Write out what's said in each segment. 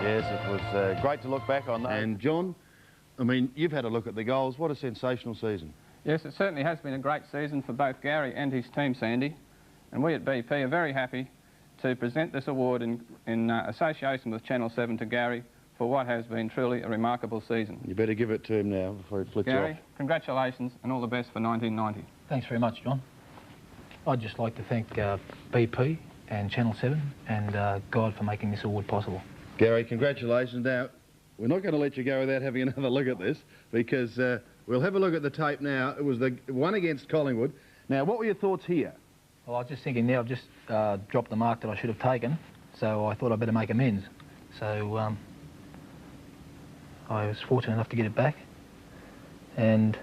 Yes, it was great to look back on that. And John, I mean, you've had a look at the goals. What a sensational season. Yes, it certainly has been a great season for both Gary and his team, Sandy. And we at BP are very happy to present this award in association with Channel 7 to Gary for what has been truly a remarkable season. You better give it to him now before he flips you off. Gary, congratulations and all the best for 1990. Thanks very much, John. I'd just like to thank BP and Channel 7 and God for making this award possible. Gary, congratulations. Now, we're not going to let you go without having another look at this, because we'll have a look at the tape now. It was the one against Collingwood. Now, what were your thoughts here? Well, I was just thinking now I've just dropped the mark that I should have taken, so I thought I'd better make amends. So I was fortunate enough to get it back, and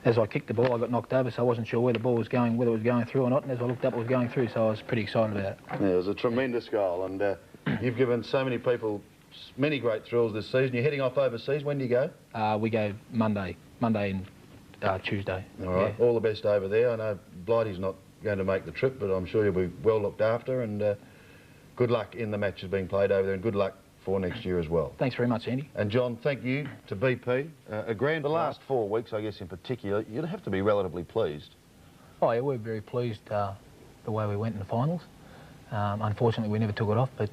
as I kicked the ball, I got knocked over, so I wasn't sure where the ball was going, whether it was going through or not, and as I looked up, it was going through, so I was pretty excited about it. Yeah, it was a tremendous goal, and you've given so many people many great thrills this season. You're heading off overseas. When do you go? We go Monday and Tuesday. All right, yeah. All the best over there. I know Blighty's not going to make the trip, but I'm sure you'll be well looked after, and good luck in the matches being played over there, and good luck for next year as well. Thanks very much, Andy. And John, thank you to BP. The last 4 weeks, I guess in particular, you'd have to be relatively pleased. Oh yeah, we're very pleased the way we went in the finals. Unfortunately, we never took it off, but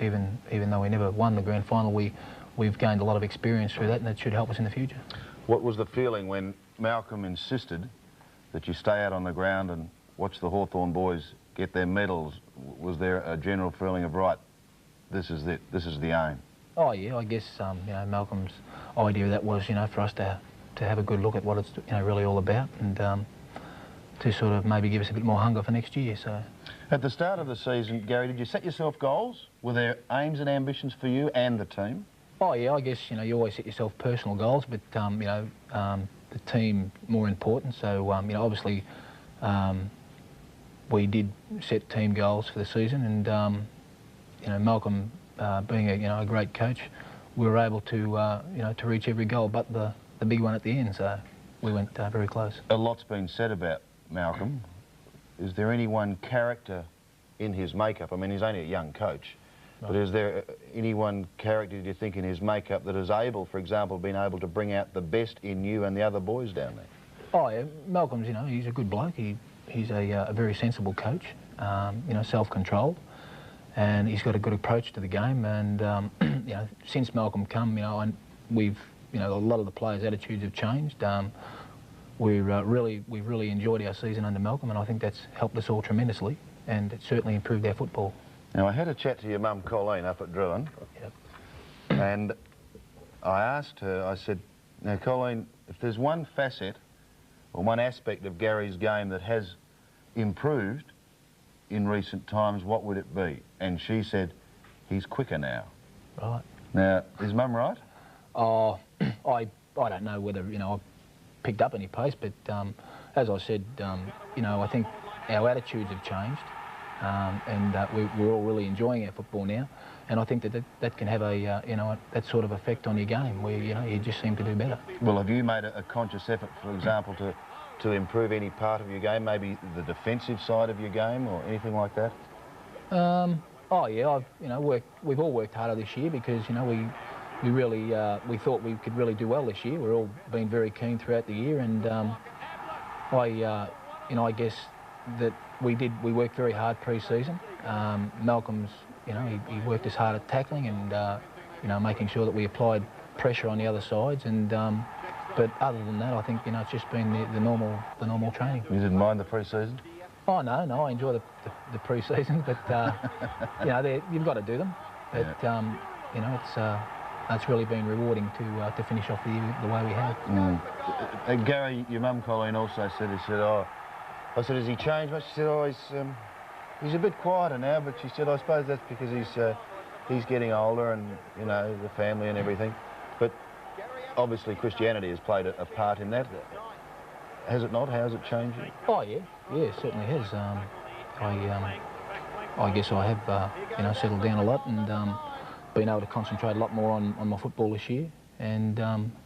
even though we never won the grand final, we've gained a lot of experience through that, and that should help us in the future. What was the feeling when Malcolm insisted that you stay out on the ground and watch the Hawthorn boys get their medals? Was there a general feeling of, right, this is it, this is the aim? Oh yeah, I guess you know, Malcolm's idea of that was, you know, for us to have a good look at what it's, you know, really all about, and to sort of maybe give us a bit more hunger for next year. So at the start of the season, Gary, did you set yourself goals? Were there aims and ambitions for you and the team? Oh yeah, I guess, you know, you always set yourself personal goals, but you know, the team more important. So you know, obviously we did set team goals for the season, and you know, Malcolm being a great coach, we were able to you know, to reach every goal but the big one at the end. So we went very close. A lot's been said about Malcolm. Is there any one character in his makeup? I mean, he's only a young coach, right, but is there any one character, do you think, in his makeup that is able, for example, been able to bring out the best in you and the other boys down there? Oh yeah, Malcolm's, you know, he's a good bloke. He's a very sensible coach, you know, self-controlled, and he's got a good approach to the game. And you know, since Malcolm come, you know, we've, you know, a lot of the players' attitudes have changed. We've really enjoyed our season under Malcolm, and I think that's helped us all tremendously, and it certainly improved our football. Now, I had a chat to your mum, Colleen, up at Drilling, yep, and I asked her, I said, now, Colleen, if there's one facet or one aspect of Gary's game that has improved in recent times, what would it be? And she said, he's quicker now. Right. Now, is Mum right? Oh, I don't know whether, you know, I've picked up any pace, but as I said, you know, I think our attitudes have changed, and we're all really enjoying our football now, and I think that can have a you know, that sort of effect on your game, where, you know, you just seem to do better. Well, have you made a conscious effort, for example, to improve any part of your game, maybe the defensive side of your game or anything like that? Oh yeah, you know, we've all worked harder this year, because, you know, we really we thought we could really do well this year. We're all been very keen throughout the year, and you know, I guess that we worked very hard pre-season. Malcolm's, you know, he worked as hard at tackling and you know, making sure that we applied pressure on the other sides, and but other than that, I think, you know, it's just been the normal training. You didn't mind the pre-season? Oh no, I enjoy the pre-season, but you know, you've got to do them. But yeah, you know, it's really been rewarding to finish off the year the way we have. And Gary, your mum Colleen also said, oh, I said, has he changed much? She said, oh, he's a bit quieter now, but she said, I suppose that's because he's getting older, and, you know, the family and everything. But obviously Christianity has played a part in that. Has it not? How has it changed you? Oh yeah, it certainly has. I guess I have you know, settled down a lot, and been able to concentrate a lot more on my football this year, and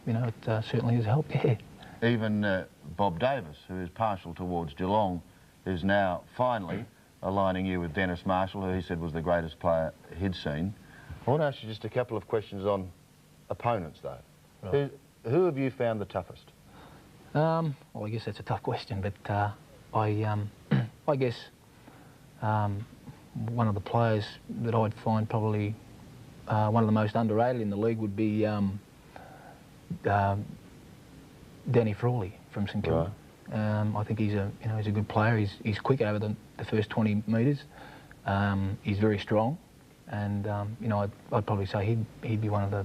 you know, it certainly has helped. Yeah. Even Bob Davis, who is partial towards Geelong, is now finally aligning you with Dennis Marshall, who he said was the greatest player he'd seen. I want to ask you just a couple of questions on opponents, though. Right. Who have you found the toughest? Well, I guess that's a tough question, but I guess one of the players that I'd find probably one of the most underrated in the league would be Danny Frawley from St Kilda. Right. I think he's a good player. He's quick over the first 20 metres. He's very strong, and I'd probably say he'd be one of the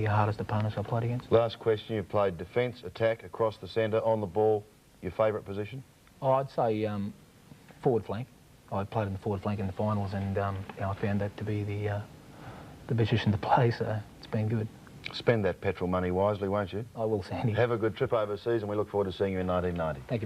hardest opponents I've played against. Last question, you've played defence, attack, across the centre, on the ball. Your favourite position? Oh, I'd say forward flank. I played in the forward flank in the finals, and I found that to be the position to play, so it's been good. Spend that petrol money wisely, won't you? I will, Sandy. Have a good trip overseas, and we look forward to seeing you in 1990. Thank you very much.